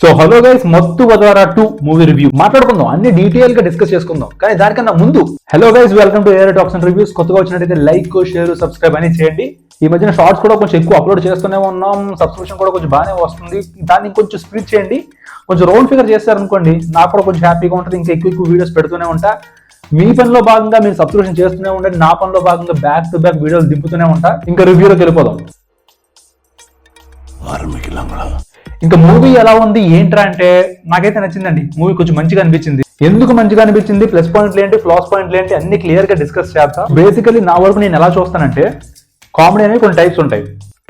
So hello guys, మత్తు Vadalara 2 movie review మాట్లాడుకుందాం, అన్ని డీటెయిల్ గా డిస్కస్ చేసుకుందాం. కానీ దానికన్నా ముందు hello guys, welcome to AR talks and reviews. కొత్తగా వచ్చినట్టయితే లైక్, షేర్, సబ్స్క్రైబ్ అని చేయండి. ఈ మధ్యన షార్ట్స్ కూడా కొంచెం ఎక్కువ అప్లోడ్ చేస్తూనే ఉన్నాం, సబ్స్క్రిప్షన్ కూడా కొంచెం బాగానే వస్తుంది. దాన్ని కొంచెం స్పీడ్ చేయండి, కొంచెం రౌండ్ ఫిగర్ చేస్తారనుకోండి, నాకు కూడా కొంచెం హ్యాపీగా ఉంటుంది. ఇంకా ఎక్కువ వీడియోస్ పెడుతూనే ఉంటా. మీ పనిలో భాగంగా మీరు సబ్స్క్రిప్షన్ చేస్తూనే ఉండండి, నా పనిలో భాగంగా బ్యాక్ టు బ్యాక్ వీడియోలు దింపుతూనే ఉంటా. ఇంకా రివ్యూలోకి వెళ్ళిపోదాం. ఇంకా మూవీ ఎలా ఉంది ఏంట్రా అంటే, నాకైతే నచ్చిందండి. మూవీ కొంచెం మంచిగా అనిపించింది. ఎందుకు మంచిగా అనిపించింది, ప్లస్ పాయింట్లు ఏంటి, ఫ్లాస్ పాయింట్లు ఏంటి, అన్ని క్లియర్ గా డిస్కస్ చేస్తా. బేసికలీ నా వరకు నేను ఎలా చూస్తానంటే, కామెడీ అనేవి కొన్ని టైప్స్ ఉంటాయి.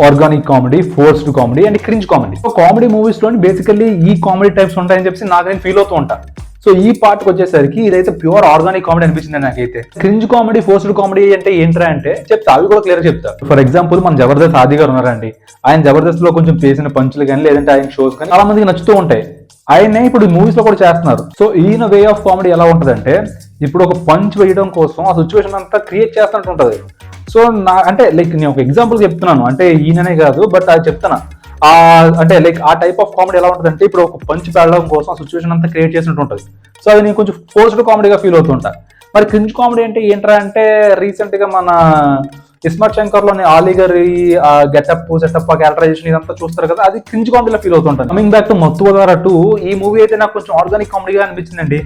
Organic comedy, forced comedy and cringe comedy. Comedy movies లోని బేసికల్లీ ఈ కామెడీ టైప్స్ ఉంటాయని చెప్పి నాకు నేను ఫీల్ అవుతూ ఉంటా. సో ఈ పార్ట్కి వచ్చేసరికి ఇదైతే ప్యూర్ ఆర్గానిక్ కామెడీ అనిపించింది నాకైతే. క్రింజ్ కామెడీ, ఫోర్స్డ్ కామెడీ అంటే ఏంట్రా అంటే చెప్తా, అవి కూడా క్లియర్ చెప్తా. ఫర్ ఎగ్జాంపుల్, మన జబర్దస్త్ ఆది గారు ఉన్నారండి. ఆయన జబర్దస్త్ లో కొంచెం చేసిన పంచులు కానీ, లేదంటే ఆయన షోస్ కానీ చాలా మందికి నచ్చుతూ ఉంటాయి. ఆయనే ఇప్పుడు మూవీస్ లో కూడా చేస్తున్నారు. సో ఈయన వే ఆఫ్ కామెడీ ఎలా ఉంటదంటే, ఇప్పుడు ఒక పంచ్ వేయడం కోసం ఆ సిచ్యువేషన్ అంతా క్రియేట్ చేస్తున్నట్టు ఉంటది. సో అంటే లైక్ నేను ఒక ఎగ్జాంపుల్ చెప్తున్నాను, అంటే ఈయననే కాదు, బట్ అది చెప్తున్నా. అంటే లైక్ ఆ టైప్ ఆఫ్ కామెడీ ఎలా ఉంటుంది అంటే, ఇప్పుడు ఒక పంచ్ పెట్టడం కోసం ఆ సిచ్యువేషన్ అంతా క్రియేట్ చేసినట్టు ఉంటుంది. సో అది నేను కొంచెం ఫోర్స్డ్ కామెడీగా ఫీల్ అవుతుంటా. మరి క్రింజ్ కామెడీ అంటే ఏంట్రా అంటే, రీసెంట్ గా మన ఇస్మార్ట్ శంకర్ లోని ఆలీ గారి గెటప్, సెటప్, క్యారెక్టరైజేషన్ ఇదంతా చూస్తారు కదా, అది క్రింజ్ కామెడీలో ఫీల్ అవుతుంటాను. Coming back to Mathu Vadalara 2, ఈ మూవీ అయితే నాకు కొంచెం ఆర్గానిక్ కామెడీగా అనిపించిందండి.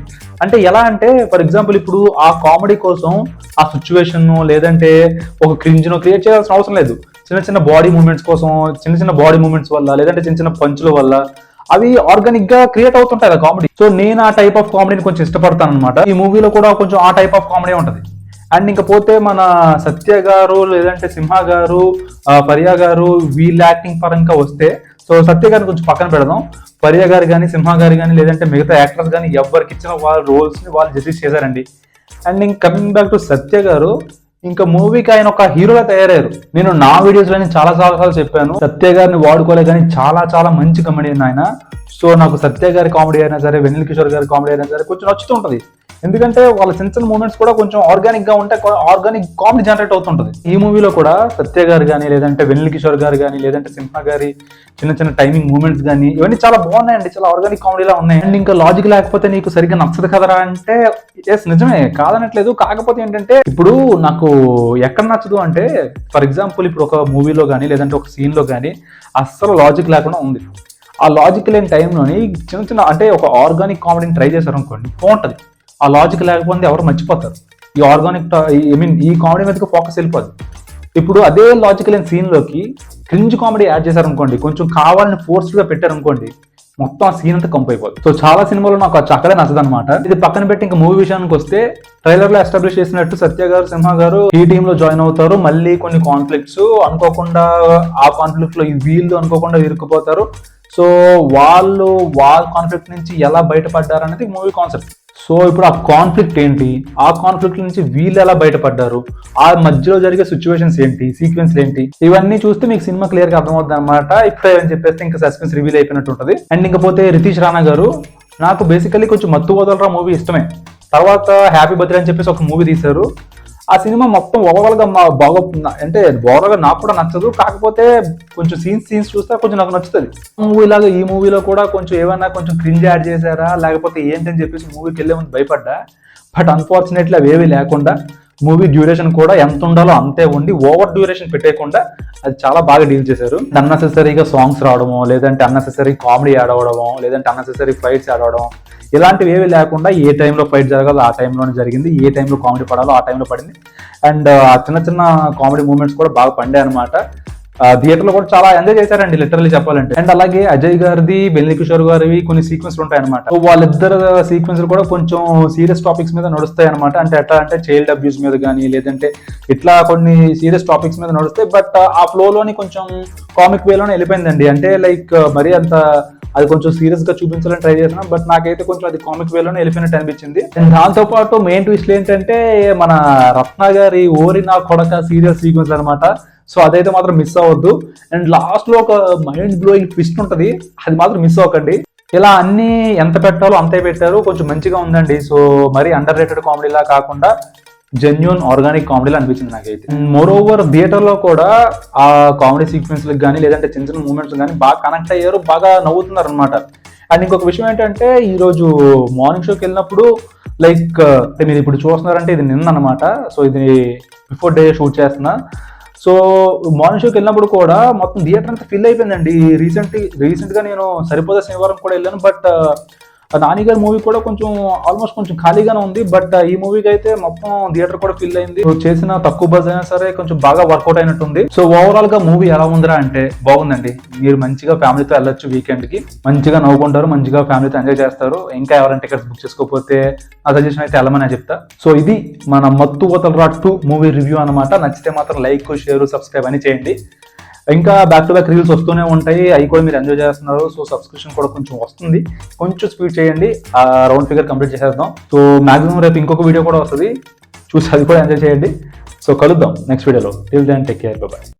అంటే ఎలా అంటే, ఫర్ ఎగ్జాంపుల్, ఇప్పుడు ఆ కామెడీ కోసం ఆ సిచ్యువేషన్ లేదంటే ఒక క్రింజ్ ను క్రియేట్ చేయాల్సిన అవసరం లేదు. చిన్న బాడీ మూవ్మెంట్స్ కోసం, చిన్న బాడీ మూవ్మెంట్స్ వల్ల, లేదంటే చిన్న పంచుల వల్ల అవి ఆర్గానిక్ గా క్రియేట్ అవుతుంటాయి కదా కామెడీ. సో నేను ఆ టైప్ ఆఫ్ కామెడీని కొంచెం ఇష్టపడతాను అనమాట. ఈ మూవీలో కూడా కొంచెం ఆ టైప్ ఆఫ్ కామెడీ ఉంటది. అండ్ ఇంకా పోతే మన సత్య గారు, లేదంటే సింహ గారు, పరియా గారు, వీళ్ళ యాక్టింగ్ పరంగా వస్తే, సో సత్య గారిని కొంచెం పక్కన పెడదాం. పరియా గారు కానీ, సింహ గారు కానీ, లేదంటే మిగతా యాక్టర్స్ కానీ, ఎవరికి ఇచ్చిన వాళ్ళ రోల్స్ ని వాళ్ళు జస్టిస్ చేశారండి. అండ్ ఇంక కమింగ్ బ్యాక్ టు సత్య గారు, ఇంకా మూవీకి ఆయన ఒక హీరోలా తయారయ్యారు. నేను నా వీడియోస్ లో చాలా సార్లు చెప్పాను, సత్య గారిని వాడుకోలే కానీ చాలా మంచి కమెడియన్ ఆయన. సో నాకు సత్య గారి కామెడీ అయినా సరే, వెన్నెల కిషోర్ గారి కామెడీ అయినా సరే కొంచెం నచ్చుతూ ఉంటది. ఎందుకంటే వాళ్ళ చిన్న మూమెంట్స్ కూడా కొంచెం ఆర్గానిక్ గా ఉంటే ఆర్గానిక్ కామెడీ జనరేట్ అవుతుంటది. ఈ మూవీలో కూడా సత్య గారు కానీ, లేదంటే వెన్నెల కిషోర్ గారు కానీ, లేదంటే సింహ గారి చిన్న టైమింగ్ మూమెంట్స్ కానీ, ఇవన్నీ చాలా బాగున్నాయండి, చాలా ఆర్గానిక్ కామెడీలా ఉన్నాయి. అండ్ ఇంకా లాజిక్ లేకపోతే నీకు సరిగ్గా నచ్చదు కదరా అంటే, ఎస్ నిజమే, కాదనట్లేదు. కాకపోతే ఏంటంటే, ఇప్పుడు నాకు ఎక్కడ నచ్చదు అంటే, ఫర్ ఎగ్జాంపుల్, ఇప్పుడు ఒక మూవీలో కానీ, లేదంటే ఒక సీన్ లో కానీ అస్సలు లాజిక్ లేకుండా ఉంది. ఆ లాజిక్ లేని టైంలోని చిన్న అంటే ఒక ఆర్గానిక్ కామెడీని ట్రై చేశారు అనుకోండి, బాగుంటది. ఆ లాజిక్ లేకపోతే ఎవరు మర్చిపోతారు. ఈ ఆర్గానిక్ ఈ కామెడీ మీదకి ఫోకస్ వెళ్ళిపోదు. ఇప్పుడు అదే లాజిక్ లేని సీన్ లోకి క్రింజ్ కామెడీ యాడ్ చేశారనుకోండి, కొంచెం కావాలని ఫోర్స్డ్ గా పెట్టారనుకోండి, మొత్తం ఆ సీన్ అంతా కంప్ అయిపోతుంది. సో చాలా సినిమాలు నాకు అక్కడే నచ్చదు అనమాట. ఇది పక్కన పెట్టి ఇంకా మూవీ విషయానికి వస్తే, ట్రైలర్ లో ఎస్టాబ్లిష్ చేసినట్టు సత్య గారు, సింహ గారు ఈ టీమ్ లో జాయిన్ అవుతారు. మళ్ళీ కొన్ని కాన్ఫ్లిక్ట్స్ అనుకోకుండా, ఆ కాన్ఫ్లిక్ట్ లో వీళ్ళు అనుకోకుండా ఇరుక్కుపోతారు. సో వాళ్ళ కాన్ఫ్లిక్ట్ నుంచి ఎలా బయటపడ్డారు అనేది మూవీ కాన్సెప్ట్. సో ఇప్పుడు ఆ కాన్ఫ్లిక్ట్ ఏంటి, ఆ కాన్ఫ్లిక్ట్ నుంచి వీళ్ళు ఎలా బయటపడ్డారు, ఆ మధ్యలో జరిగే సిచ్యువేషన్స్ ఏంటి, సీక్వెన్స్ ఏంటి, ఇవన్నీ చూస్తే మీకు సినిమా క్లియర్ గా అర్థమవుతుంది అనమాట. ఇప్పుడు అని చెప్పేస్తే ఇంకా సస్పెన్స్ రివీల్ అయిపోయినట్టు ఉంటుంది. అండ్ ఇంకపోతే రితీష్ రాణా గారు, నాకు బేసికల్లీ కొంచెం మత్తు వదలరా మూవీ ఇష్టమే. తర్వాత హ్యాపీ బర్త్డే అని చెప్పేసి ఒక మూవీ తీశారు. ఆ సినిమా మొత్తం ఓవరాల్ గా బాగా, అంటే ఓవరాల్ గా నాకు కూడా నచ్చదు. కాకపోతే కొంచెం సీన్స్ చూస్తే కొంచెం నాకు నచ్చుతుంది. మూవీ లాగా ఈ మూవీలో కూడా కొంచెం ఏమన్నా కొంచెం క్రింజ్ యాడ్ చేశారా, లేకపోతే ఏంటని చెప్పేసి మూవీకి వెళ్ళే ముందు భయపడ్డా. బట్ అన్ఫార్చునేట్లీ అవేవి లేకుండా, మూవీ డ్యూరేషన్ కూడా ఎంత ఉండాలో అంతే ఉండి, ఓవర్ డ్యూరేషన్ పెట్టేయకుండా అది చాలా బాగా డీల్ చేశారు. అన్నెసెసరీగా సాంగ్స్ రావడమో, లేదంటే అన్నెసెసరీ కామెడీ యాడ్ అవ్వడమో, లేదంటే అన్నెసెసరీ ఫైట్స్ యాడ్ అవ్వడం, ఇలాంటివి ఏవి లేకుండా ఏ టైంలో ఫైట్ జరగాలో ఆ టైంలోనే జరిగింది, ఏ టైంలో కామెడీ పడాలో ఆ టైంలో పడింది. అండ్ ఆ చిన్న కామెడీ మూమెంట్స్ కూడా బాగా పండాయి అనమాట. థియేటర్ లో కూడా చాలా ఎంజాయ్ చేశారండి, లిటరల్లీ చెప్పాలంటే. అండ్ అలాగే అజయ్ గారిది, వెన్నెల కిషోర్ గారివి కొన్ని సీక్వెన్స్ ఉంటాయి అనమాట. వాళ్ళిద్దరు సీక్వెన్స్ కూడా కొంచెం సీరియస్ టాపిక్స్ మీద నడుస్తాయి అనమాట. అంటే ఎట్లా అంటే చైల్డ్ అబ్యూస్ మీద కానీ, లేదంటే ఇట్లా కొన్ని సీరియస్ టాపిక్స్ మీద నడుస్తాయి. బట్ ఆ ఫ్లోలోని కొంచెం కామిక్ వేలోనే వెళ్ళిపోయిందండి. అంటే లైక్ మరీ అంత అది కొంచెం సీరియస్ గా చూపించాలని ట్రై చేసిన, బట్ నాకైతే కొంచెం అది కామిక్ వేలోనే వెళ్ళిపోయినట్టు అనిపించింది. అండ్ దాంతో పాటు మెయిన్ ట్విస్ట్ ఏంటంటే, మన రత్న గారి ఓరి నా కొడక సీరియస్ సీక్వెన్స్ అనమాట. సో అదైతే మాత్రం మిస్ అవ్వద్దు. అండ్ లాస్ట్ లో ఒక మైండ్ బ్లోయింగ్ ట్విస్ట్ ఉంటుంది, అది మాత్రం మిస్ అవ్వకండి. ఇలా అన్ని ఎంత పెట్టాలో అంతే పెట్టారు, కొంచెం మంచిగా ఉందండి. సో మరీ అండర్ రేటెడ్ కామెడీలా కాకుండా జెన్యూన్ ఆర్గానిక్ కామెడీలో అనిపించింది నాకైతే. మోర్ ఓవర్ థియేటర్ లో కూడా ఆ కామెడీ సీక్వెన్స్ కానీ, లేదంటే చిన్న మూమెంట్స్ కానీ బాగా కనెక్ట్ అయ్యారు, బాగా నవ్వుతున్నారు అనమాట. అండ్ ఇంకొక విషయం ఏంటంటే ఈరోజు మార్నింగ్ షోకి వెళ్ళినప్పుడు లైక్ మీరు ఇప్పుడు చూస్తున్నారంటే ఇది నిన్న అనమాట. సో ఇది బిఫోర్ డే షూట్ చేస్తున్నా. సో మార్నింగ్ షోకి వెళ్ళినప్పుడు కూడా మొత్తం థియేటర్ అంతా ఫిల్ అయిపోయిందండి. రీసెంట్గా నేను సరిపోదా శనివారం కూడా వెళ్ళాను. బట్ నాని గారి మూవీ కూడా ఆల్మోస్ట్ కొంచెం ఖాళీగానే ఉంది. బట్ ఈ మూవీకి అయితే మొత్తం థియేటర్ కూడా ఫిల్ అయింది. చేసిన తక్కువ బజ్ అయినా సరే కొంచెం బాగా వర్కౌట్ అయినట్టుంది. సో ఓవరాల్ గా మూవీ ఎలా ఉందిరా అంటే బాగుందండి. మీరు మంచిగా ఫ్యామిలీతో వెళ్ళొచ్చు, వీకెండ్ కి మంచిగా నవ్వుకుంటారు, మంచిగా ఫ్యామిలీతో ఎంజాయ్ చేస్తారు. ఇంకా ఎవరైనా టికెట్స్ బుక్ చేసుకోకపోతే నా సజెషన్ అయితే వెళ్ళమని చెప్తా. సో ఇది మన మత్తు వదలరా 2 మూవీ రివ్యూ అనమాట. నచ్చితే మాత్రం లైక్, షేర్, సబ్స్క్రైబ్ అని చేయండి. ఇంకా బ్యాక్ టు బ్యాక్ రీల్స్ వస్తూనే ఉంటాయి, అవి కూడా మీరు ఎంజాయ్ చేస్తున్నారు. సో సబ్స్క్రిప్షన్ కూడా కొంచెం వస్తుంది, కొంచెం స్పీడ్ చేయండి, ఆ రౌండ్ ఫిగర్ కంప్లీట్ చేసేద్దాం. సో మాక్సిమం రేపు ఇంకొక వీడియో కూడా వస్తుంది, చూసి అది కూడా ఎంజాయ్ చేయండి. సో కలుద్దాం నెక్స్ట్ వీడియోలో. Till then take care, by.